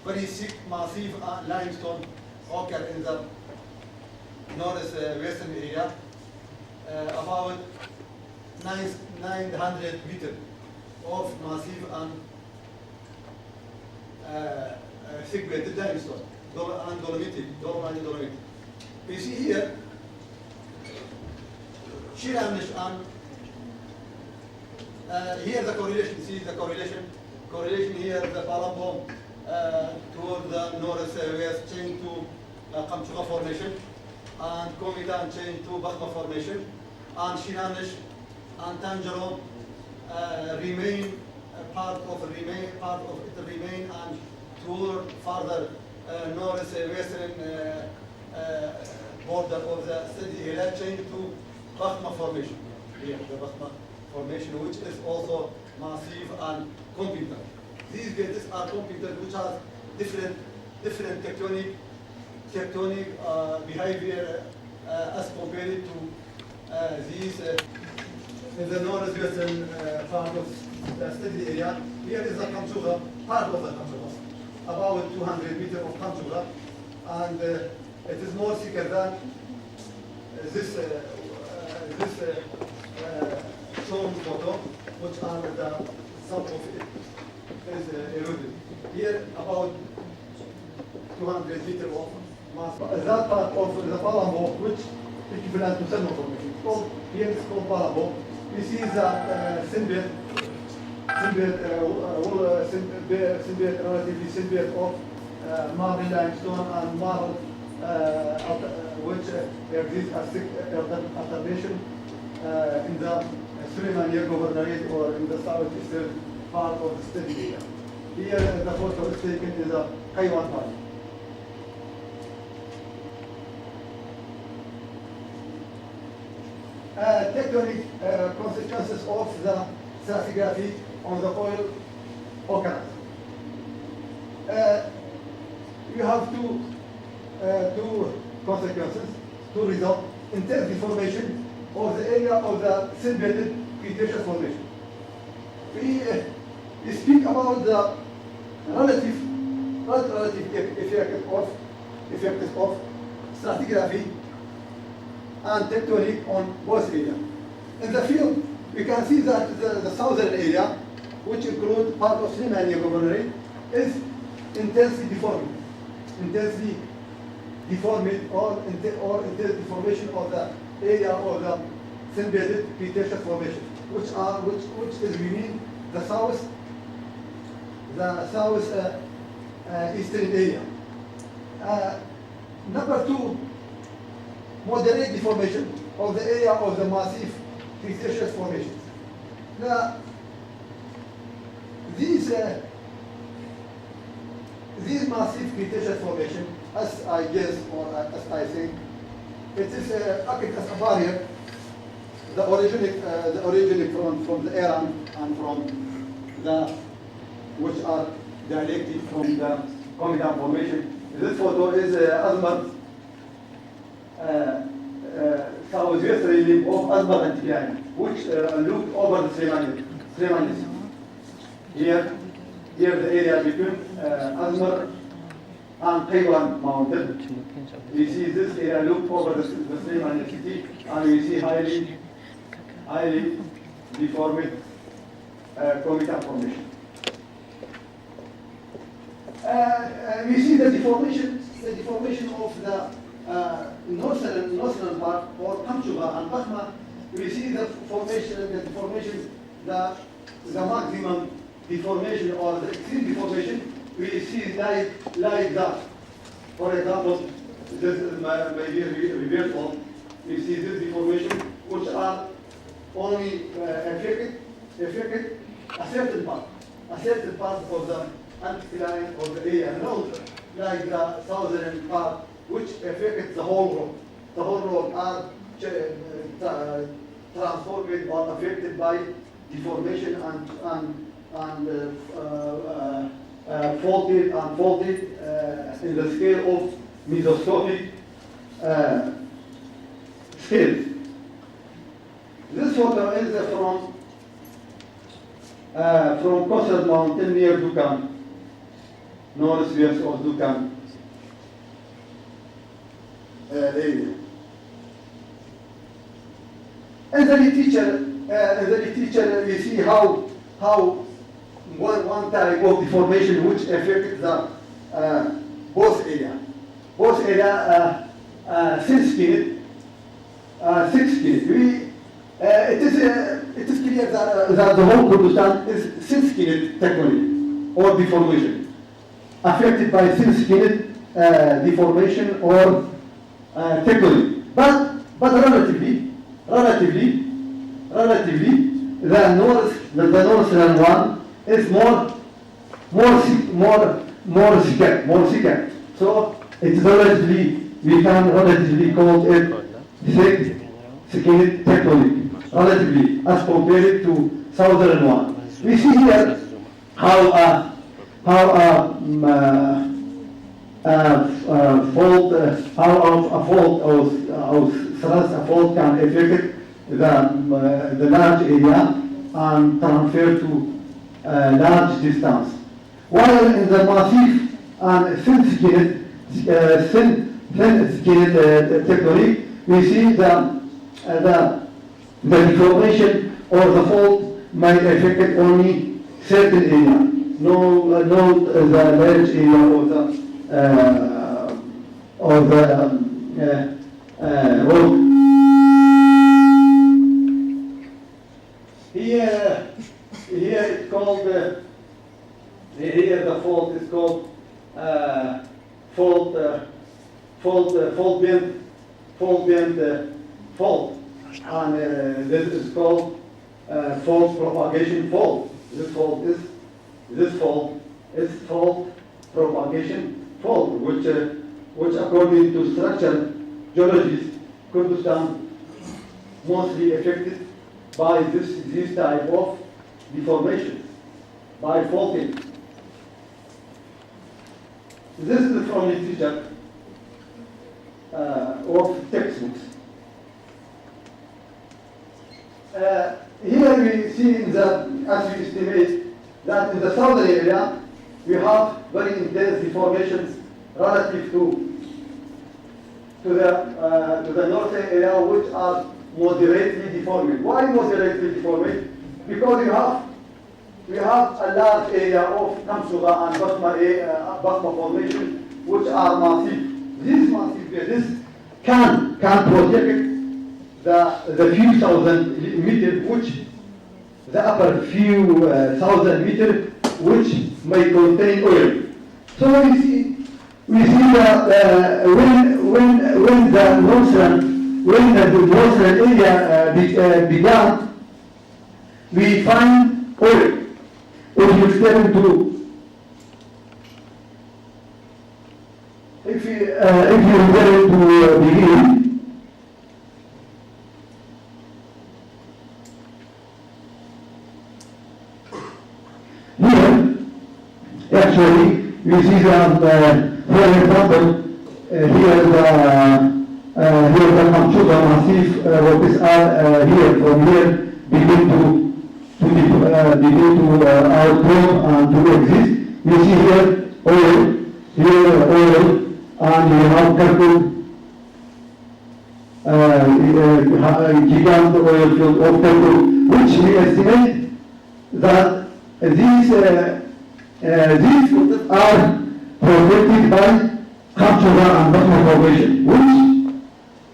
very thick, massive limestone occur in the northwestern area, about 900 meters of massive and thick bedded limestone, and dolomitic. We see here, Shiramish and here the correlation, see the correlation here, the Palambom toward the northwest chain to Kamchuga formation, and Komitan chain to Bakhma formation, and Shinanish and Tanjaro remain part of it remain and toward further northwestern border of the city area chain to Bakhma formation. Here, the Bakhma formation, which is also massive and competent. These beds are competent, which have different tectonic behavior as compared to these in the northwestern part of the city area. Here is the Kamchuga, part of the Kamchuga, about 200 meters of Kamchuga, and it is more thicker than this shown photo, which are some of it is eroded. Here about 200 meters of mass. That part of the Palambo, which equivalent to thermal formation. Here it's called Palambo. We see the symbiote relatively symbiote of marble limestone and marble, which exists as alternation in the Suleymaniye Governorate or in the southeastern part of the study area. Here the photo is taken in the Kaiwan Valley. Tectonic consequences of the stratigraphy on the oil occurrence. You have two consequences, two results: intense deformation of the area of the synthetic Cretaceous formation. We speak about the relative effect of stratigraphy and tectonic on both areas. In the field, we can see that the southern area, which includes part of Suleymaniye Governorate, is intensely deformed or intense deformation of the area of the synthetic Cretaceous formation, which is within the south eastern area. Number two, moderate deformation of the area of the massive Cretaceous formations. Now, these massive Cretaceous formation, as I guess or as I think, it is acting as a barrier. The originating from the Iran and from the which are dialectic from the Komitan formation. This photo is Azmar southwesterly limb of Azmar Antikyani, which looked over the Suleymaniye. Here the area between Azmar and Kaiwan mountain. You see this area looked over the Suleymaniye city, and you see highly deformed Komitan formation. We see the deformation of the northern part, or Kamchuga and Bakhma. We see the maximum deformation or the extreme deformation. We see like that. For example, this is maybe reversal. We see this deformation, which are only affected a certain part of the anticline of the area, not like the southern part, which affects the whole road. The whole road are transformed or affected by deformation and folded in the scale of mesoscopic scales. This photo is from Kosser Mountain near Dukan. Northwest of Dukan area. And the literature, we see how one type of deformation which affects the both area. Both area since skin, it is clear that the whole Kurdistan is thin-skinned technically or deformation, affected by thin-skinned deformation or technically. But relatively, the northern one is more thicker. So it's relatively, we can relatively call it thick-skinned tectonic, relatively, as compared to southern one. We see here how a fault can affect the large area and transfer to large distance. While in the massive and thin-skinned tectonic, we see the deformation or the fault might affect only certain area, no the large area or the road. Here it's called here the fault is called fault bend fault, and this is called fault propagation fault. This fault is fault propagation fault, which according to structural geologists, Kurdistan mostly affected by this type of deformation, by faulting. This is from literature of textbooks. Here we see as we estimate that in the southern area we have very intense deformations relative to the northern area, which are moderately deformed. Why moderately deformed? Because we have a large area of Kamsuga and Basma formation, which are massive. These massive areas can project the few thousand meters, which the upper few thousand meters, which may contain oil. So we see that when the northern area began, we find oil. If you return to, if you return to begin, here, actually, we see that, for example, here the Kamsuga massif, what is here, from here, begin to outgrow and to exist. You see here oil, and you have Kirkuk, gigant oil field of Kirkuk, which we estimate that these are protected by Kamsuga and Basma formation,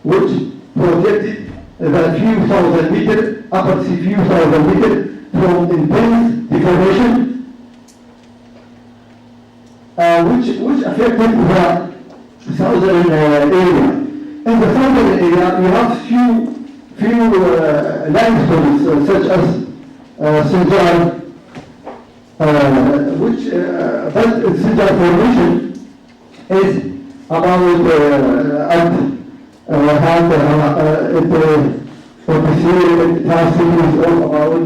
which protected the few thousand meters, upper few thousand meters from intense deformation, which affected the southern area. In the southern area, we have few limestones such as Sinjar, but Sinjar formation is about it has series of about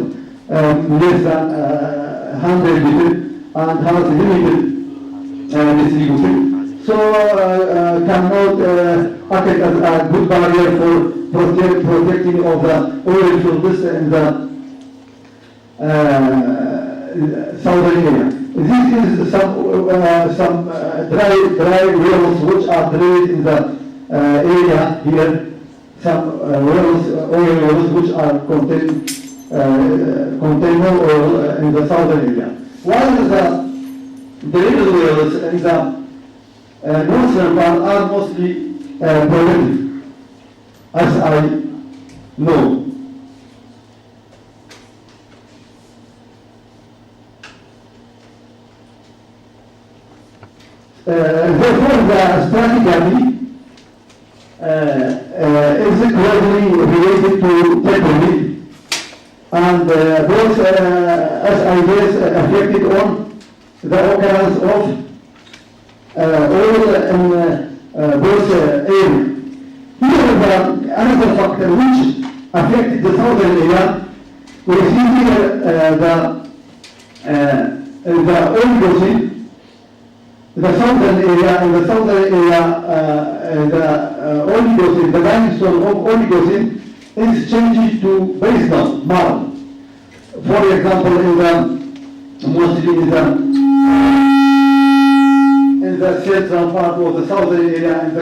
less than 100 meters and has limited distribution. So cannot act as a good barrier for protecting of the oil fields in the southern area. This is some dry wells which are drilled in the area here. Some wells, oil wells which are contain no oil in the southern area. While the drilled wells in the northern part are mostly prolific, as I know. Therefore, the strategy is closely related to technology, and those SIDs affected on the occurrence of oil in those areas. Here is another factor which affected the southern area. We see here the oil the southern area, in the southern area, the Oligocene, the limestone of Oligocene is changing to basalt, marl. For example, mostly in the central part of the southern area, in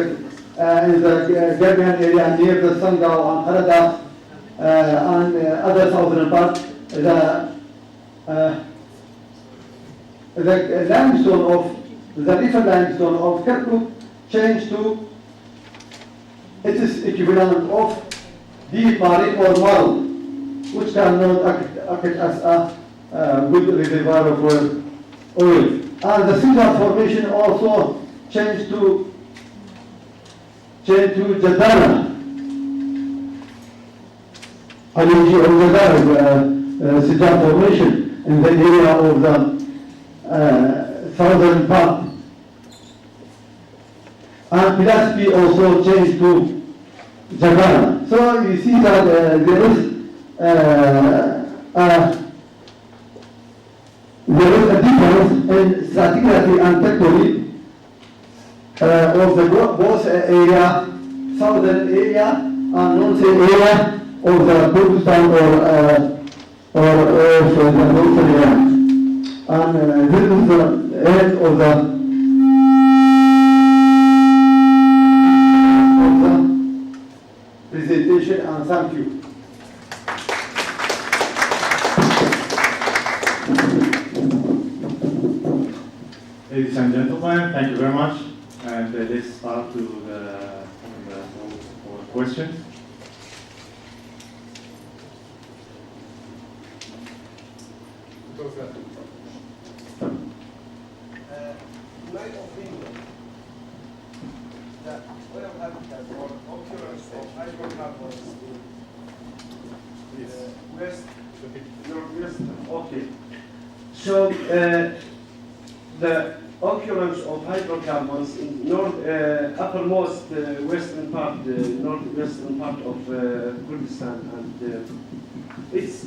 the Gambian area near the Sangao and Harada, and other southern part, the limestone of the different limestone of Kirkuk changed to its equivalent of deep marine or marl, which cannot act as a good reservoir of oil. And the Cedar formation also changed to Jadara. Allergy of Jadara, Cedar formation in the area of the southern part. And Pulaski also changed to Jagana. So you see that there is a difference in stratigraphy and tectonic of the both area, southern area and northern area of the Kurdistan or of the northern area. And this is the end of the presentation, and thank you. Ladies and gentlemen, thank you very much. And let's start to the questions. My opinion, that oil habitat or occurrence of hydrocarbons in west, northwest. Okay. So the occurrence of hydrocarbons in uppermost western part, northwestern part of Kurdistan, and it's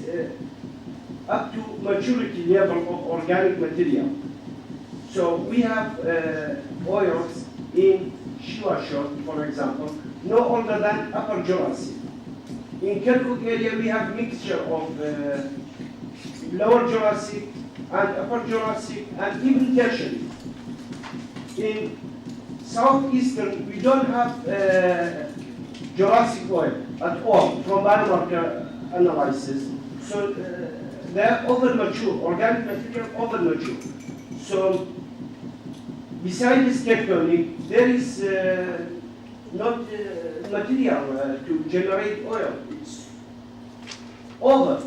up to maturity level of organic material. So we have oils in Shuashot, for example, no older than Upper Jurassic. In Kirkuk area, we have mixture of Lower Jurassic and Upper Jurassic and even Tertiary. In southeastern, we don't have Jurassic oil at all from biomarker analysis. So they're over-mature, organic material over-mature. So besides tectonic, there is not material to generate oil. It's all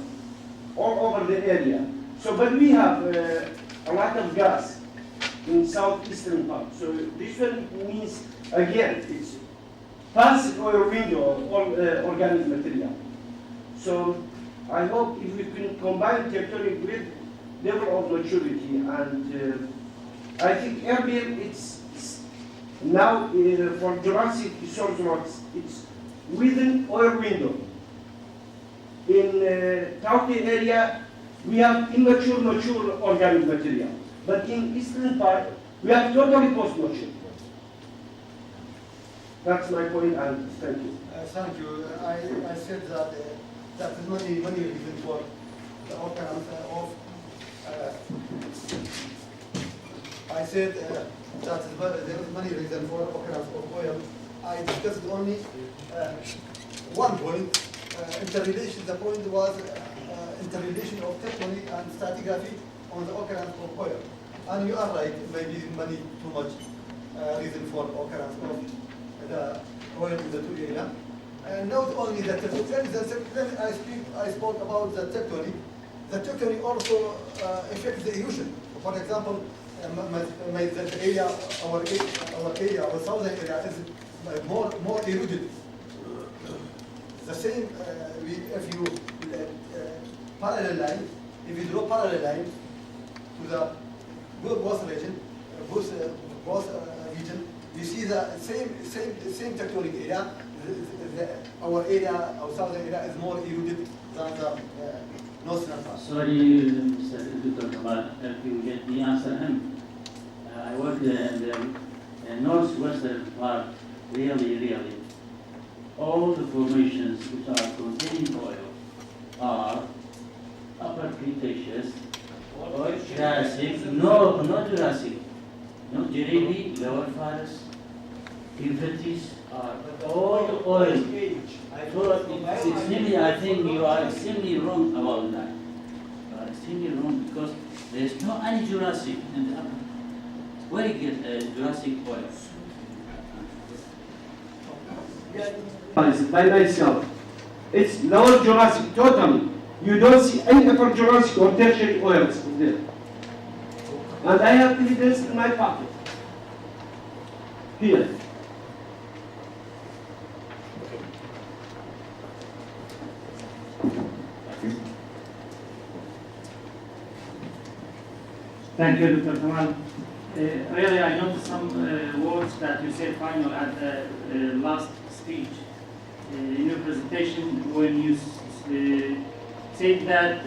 over the area. So, but we have a lot of gas in southeastern part. So this one means, again, it's past oil window of organic material. So I hope if we can combine tectonic with level of maturity, and I think Erbil, it's now for Jurassic resource rocks, it's within oil window. In Tauke area, we have immature, mature organic material. But in eastern part, we have totally post-mature. That's my point, and thank you. Thank you. I said that that is many reasons for the occurrence of I said that there is many reasons for occurrence of oil. I discussed only one point. Interrelation. The point was interrelation of tectonic and stratigraphy on the occurrence of oil. And you are right. Maybe many too much reason for occurrence of the oil in the two areas. And not only the tectonic. I spoke about the tectonic. The tectonic also affects the erosion. For example, the area, our southern area is more eroded. The same, if you parallel line, if you draw parallel line to the both region, region, you see the same tectonic area. Our area, our southern area, is more eroded than the northern part. Sorry, Mr. Dr. Kamal, if you get the answer him. I work in the northwestern part, really. All the formations which are containing oil are upper Cretaceous, or Jurassic, no, not Jurassic, no, Jarabi, Lower Forest, Euphrates, are all oil. So it's extremely, I think you are extremely wrong about that. You are extremely wrong because there is no any Jurassic in the upper. Where you get Jurassic oil? By myself. It's lower Jurassic totally. You don't see any upper Jurassic or tertiary oils there. And I have evidence in my pocket. Here. Thank you, Dr. Kamal. Really, I noticed some words that you said final at the last speech in your presentation when you said that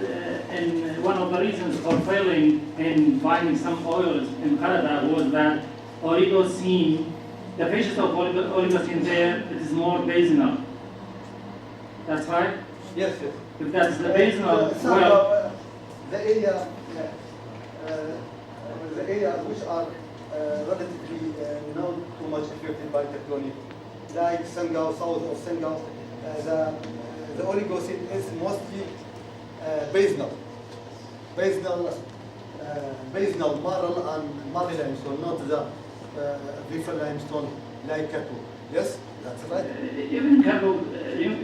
in one of the reasons for failing in finding some oils in Canada was that Oligocene, the species of Oligocene there, it is more basinal. That's right? Yes. If that's the basinal, well, the area. The areas which are relatively not too much affected by tectonic, like Sangao, south of Sangao, the Oligocene is mostly basinal marl and marl limestone, not the river limestone like Kato. Yes, that's right. Even in Kato,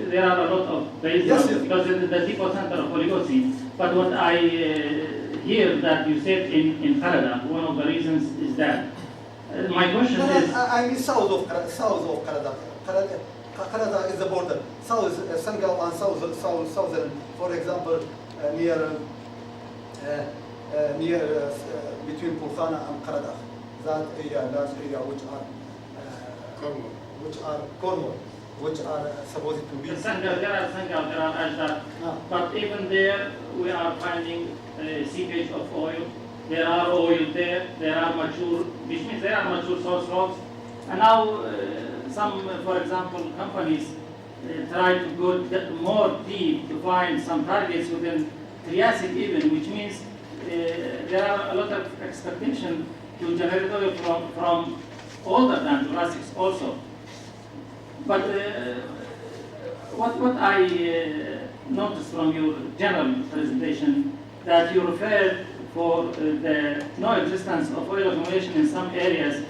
there are a lot of basinal Yes. because it is the depot center of Oligocene. But what I hear that you said in Canada, one of the reasons is that. My question is. I mean south of Canada. Canada is the border. South Sangao and southern, for example, near between Purthana and Canada. That area, large area, Cornwall, which are supposed to be. There are Ajdar. But even there, we are finding seepage of oil. There are oil there. There are mature, which means there are mature source rocks. And now, some, for example, companies try to go more deep to find some targets within Triassic even, which means there are a lot of expectation to generate oil from older than Jurassics also. But what I noticed from your general presentation, that you referred for the no existence of oil accumulation in some areas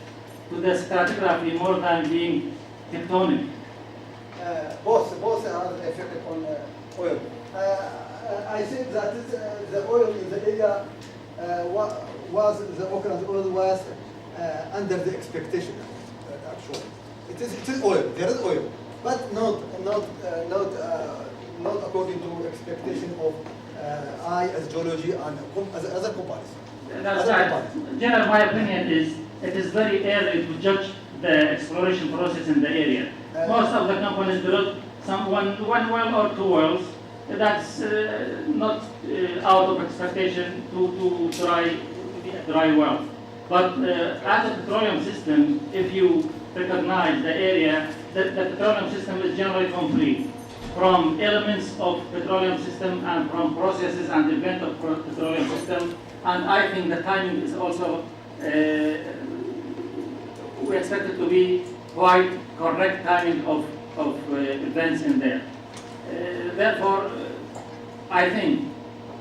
to the stratigraphy more than being tectonic. Both are affected on oil. I think that the oil in the area was the occurrence oil was under the expectation. Actually, it is oil. There is oil, but not according to expectation of I as geology and as a comparison. That's right. General, my opinion is it is very early to judge the exploration process in the area. Most of the companies drill one well or two wells. That's not out of expectation to dry well. But as a petroleum system, if you recognize the area, the petroleum system is generally complete from elements of petroleum system and from processes and event of petroleum system. And I think the timing is also we expect it to be quite correct timing of events in there. Therefore, I think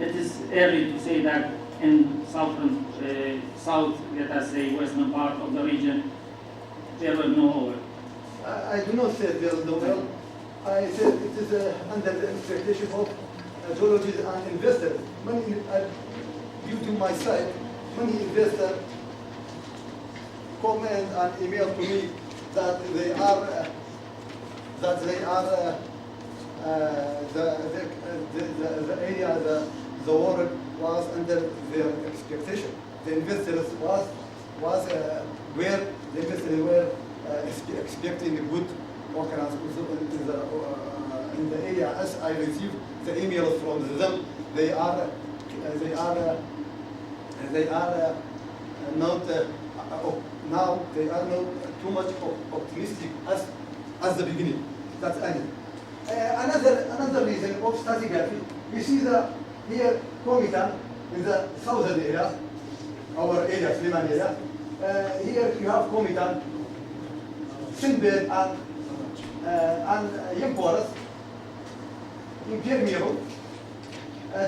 it is early to say that in southern, let us say, western part of the region, there were no oil. I do not say there is no oil. I said it is under the expectation of geologists and investors. Many, due to my site, many investors comment and email to me that they are the area, the work was under their expectation. The investors was where the investors were expecting a good occurrence in the area. As I received the emails from them, they are not now they are not too much optimistic as the beginning. That's ended. Another reason of stratigraphy. You see here Komitan in the southern area, our area, Sliman area. Here you have Komitan, Sinbad and Yemporas, impermeable,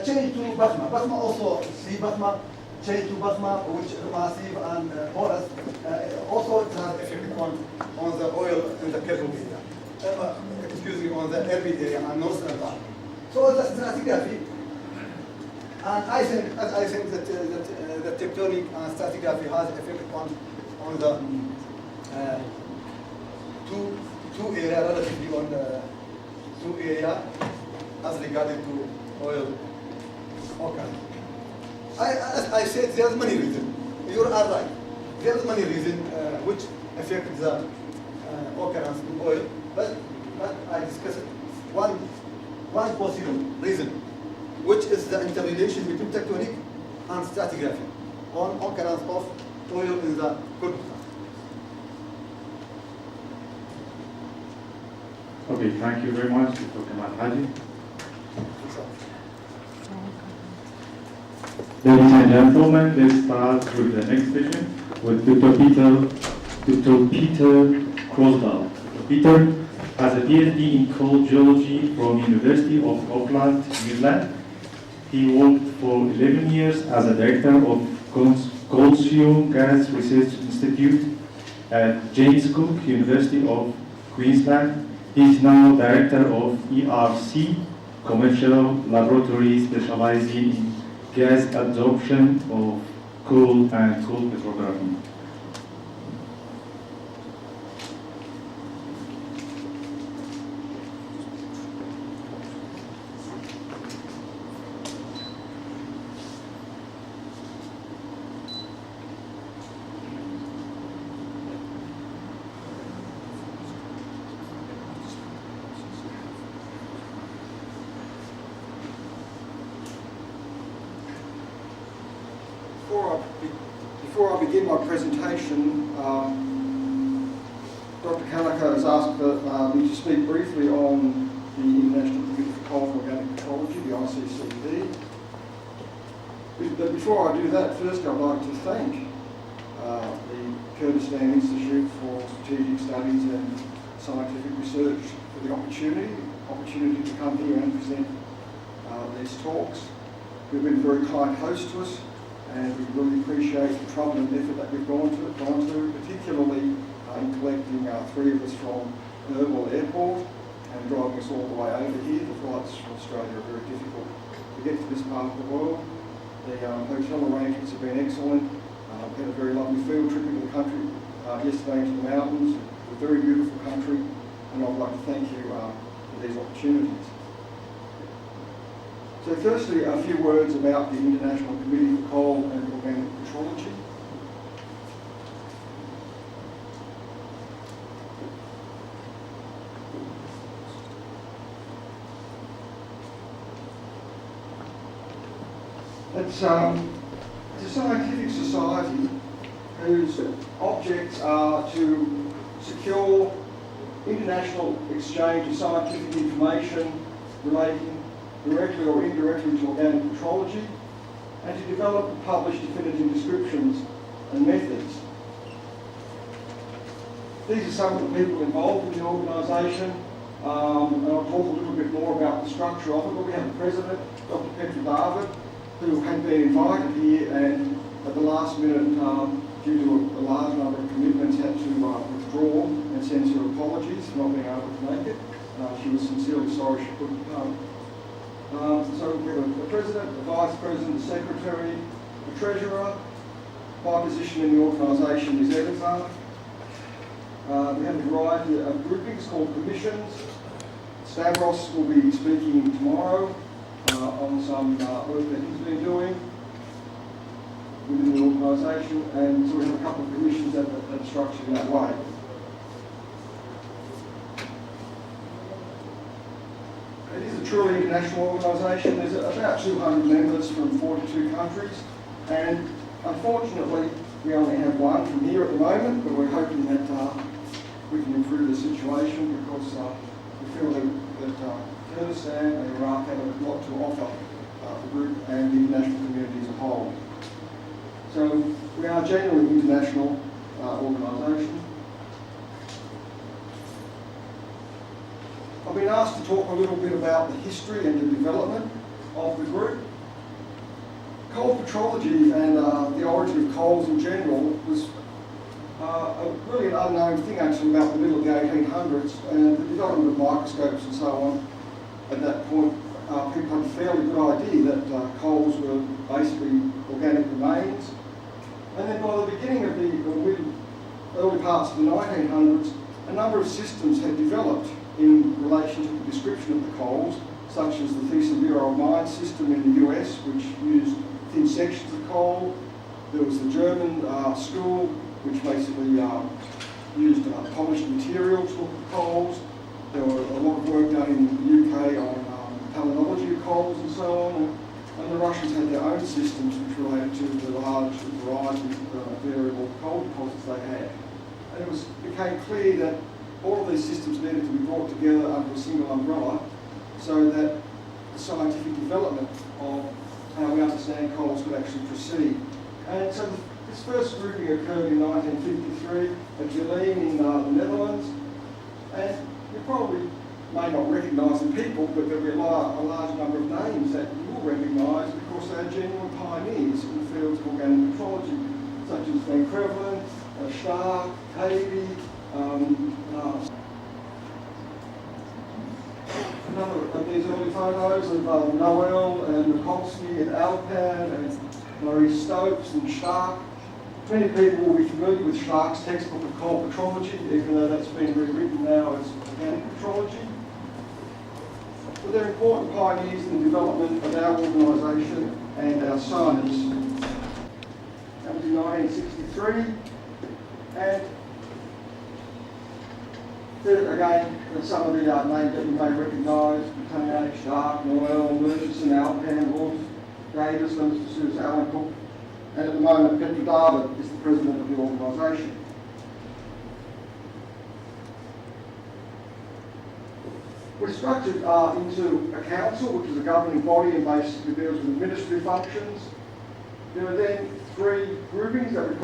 change to Bakhma. Bakhma also, see Bakhma, change to Bakhma, which massive and porous, also it has effect on the oil in the Kirkuk area. Excuse me, on the Erbil area and northern part. So the stratigraphy, and I think that the tectonic and stratigraphy has effect on the two area relatively on the two area as regarding to oil. Okay. As I said, there's many reasons. You are right. There's many reasons which affect the occurrence of oil, but I discussed one possible reason, which is the interrelation between tectonic and stratigraphy on occurrence of oil in the Kurdistan. Okay, thank you very much, Dr. Kamal Haji. Ladies and gentlemen, let's start with the next vision with Dr. Peter Crosdal. Dr. Peter has a PhD in coal geology from University of Auckland, New Zealand. He worked for 11 years as a director of Goldseum Gas Research Institute at James Cook, University of Queensland. He is now director of ERC, commercial laboratory specializing in gas adsorption of coal and coal petrography. Before I begin my presentation, Dr. Kanaka has asked me to speak briefly on the International Committee for Coal and Organic Petrology, the ICCP. But before I do that, first I'd like to thank the Kurdistan Institute for Strategic Studies and Scientific Research for the opportunity to come here and present these talks. We've been a very kind host to us, and we really appreciate the trouble and effort that we've gone to, particularly in collecting three of us from Erbil Airport and driving us all the way over here. The flights from Australia are very difficult to get to this part of the world. The hotel arrangements have been excellent. We had a very lovely field trip into the country yesterday into the mountains. It's a very beautiful country, and I'd like to thank you for these opportunities. So firstly, a few words about the International Committee for Coal and Organic Petrology. It's a scientific society whose objects are to secure international exchange of scientific information relating directly or indirectly to organic petrology, and to develop and publish definitive descriptions and methods. These are some of the people involved in the organisation, and I'll talk a little bit more about the structure of it, but we have the president, Dr. Petra David, who had been invited here and at the last minute, due to a large number of commitments, had to withdraw and send her apologies for not being able to make it. She was sincerely sorry she couldn't come. So we have the president, the vice president, the secretary, the treasurer. My position in the organisation is editor. We have a variety of groupings called commissions. Stavros will be speaking tomorrow on some work that he's been doing within the organisation, and so we have a couple of commissions that are structured in that way. It is a truly international organisation. There's about 200 members from 42 countries, and unfortunately we only have one from here at the moment, but we're hoping that we can improve the situation because we feel that Kurdistan and Iraq have a lot to offer the group and the international community as a whole. So we are a genuinely international organisation. I've been asked to talk a little bit about the history and the development of the group. Coal petrology and the origin of coals in general was really an unknown thing until about the middle of the 1800s, and the development of microscopes and so on. At that point, people had a fairly good idea that coals were basically organic remains. And then by the beginning of the early parts of the 1900s, a number of systems had developed in relation to the description of the coals, such as the Thyssen Bureau of Mines system in the US, which used thin sections of coal. There was the German school, which basically used polished material to look at coals. There were a lot of work done in the UK on palynology of coals and so on. And the Russians had their own systems which related to the large variety of variable coal deposits they had. And it became clear that all of these systems needed to be brought together under a single umbrella so that the scientific development of how we understand coals could actually proceed. And so this first grouping occurred in 1953 at Geleen in the Netherlands. And you probably may not recognise the people, but there'll be a large number of names that you will recognise because they are genuine pioneers in the fields of organic petrology, such as Van Crevelen, Stark, Cavey, another of these early photos of Noel and Mikulski and Alpan and Maurice Stopes and Stark. Many people will be familiar with Stark's textbook of coal petrology, even though that's been rewritten now as organic petrology. But they're important pioneers in the development of our organisation and our science. That was in 1963, and there again, some of the names that you may recognise: Butane, Stark, Noel, Murchison, Alpan, Wolf, Davis, Mr. Suze, Alan Cook, and at the moment Petra David is the president of the organisation. We're structured into a council, which is a governing body and basically deals with administrative functions. There are then three groupings that we